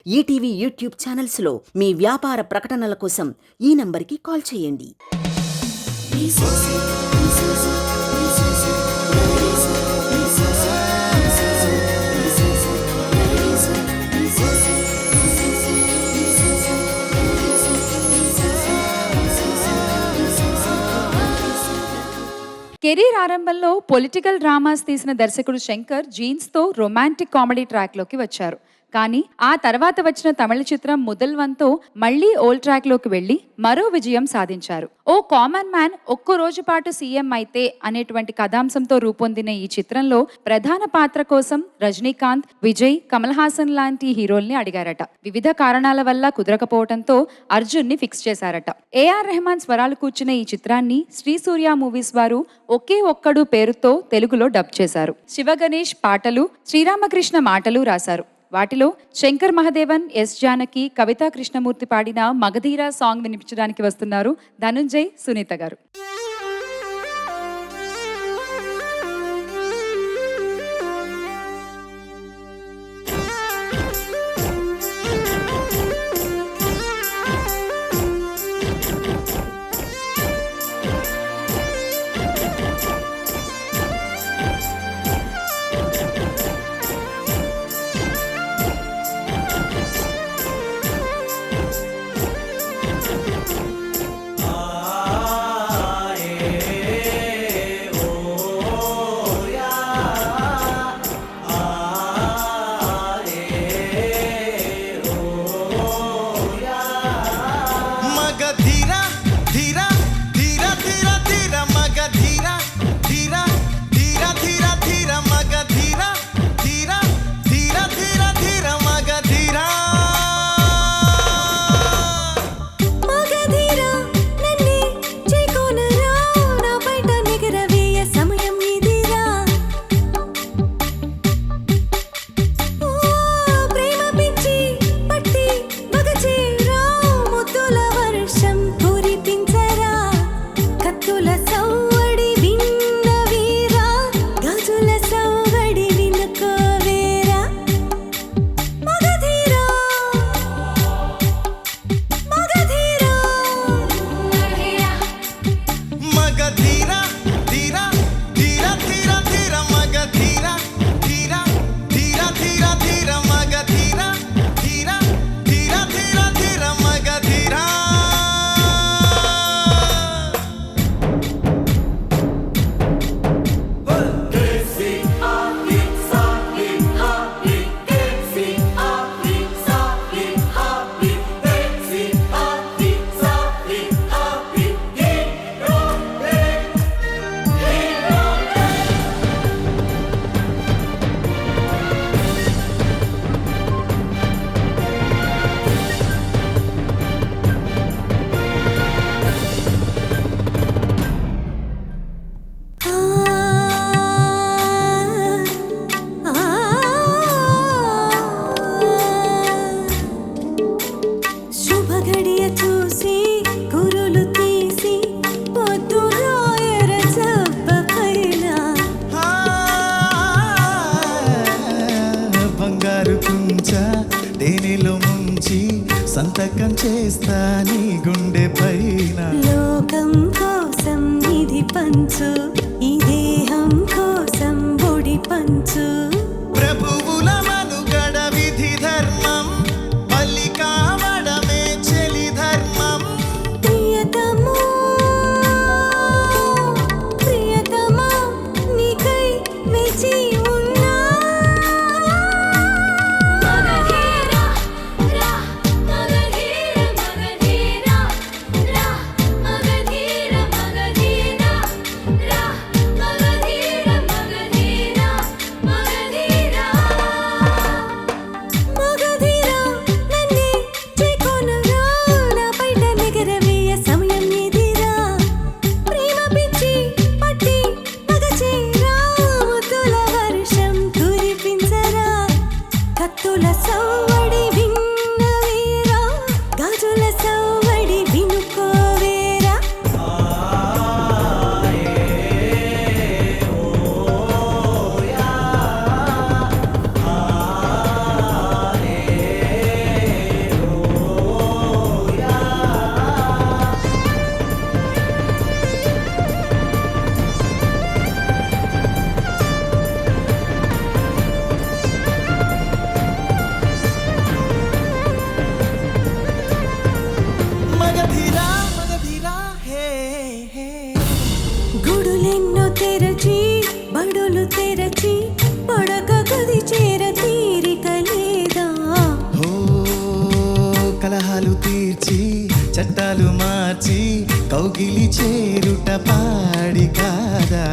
ETV YouTube ఛానల్స్లో మీ వ్యాపార ప్రకటనల కోసం ఈ నంబర్కి కాల్ చేయండి. కెరీర్ ఆరంభంలో పొలిటికల్ డ్రామాస్ తీసిన దర్శకుడు శంకర్ జీన్స్తో రొమాంటిక్ కామెడీ ట్రాక్లోకి వచ్చారు. కానీ ఆ తర్వాత వచ్చిన తమిళ చిత్రం ముదల్వన్తో మళ్లీ ఓల్డ్ ట్రాక్లోకి వెళ్లి మరో విజయం సాధించారు. ఓ కామన్ మ్యాన్ ఒక్క రోజు పాటు సీఎం అయితే అనేటువంటి కథాంశంతో రూపొందిన ఈ చిత్రంలో ప్రధాన పాత్ర కోసం రజనీకాంత్, విజయ్, కమల్ హాసన్ లాంటి హీరోల్ని అడిగారట. వివిధ కారణాల వల్ల కుదరకపోవడంతో అర్జున్ ని ఫిక్స్ చేశారట. ఏఆర్ రెహమాన్ స్వరాలు కూర్చున్న ఈ చిత్రాన్ని శ్రీ సూర్య మూవీస్ వారు ఒకే ఒక్కడు పేరుతో తెలుగులో డబ్ చేశారు. శివగణేష్ పాటలు, శ్రీరామకృష్ణ మాటలు రాశారు. వాటిలో శంకర్ మహదేవన్, ఎస్ జానకి, కవితా కృష్ణమూర్తి పాడిన మగధీర సాంగ్ వినిపించడానికి వస్తున్నారు ధనుంజయ్, సునీత గారు. సంతకం చేస్తా నీ గుండె పైన. లోకం కోసం ఇది పంచు, ఈ దేహం కోసం బొడి పంచు. ప్రభువుల మనుగడ విధి ధర్మం, బలి కావడమే చెలి ధర్మం. ప్రియతమా ప్రియతమా నీకై వేచి ఉన్నా. మగధీర తెరచి బడులు తెరచి పడక గది చేర తీరిక లేదా ఓ కలహాలు తీర్చి చట్టాలు మార్చి కౌగిలి చేరుట పాడి కాదా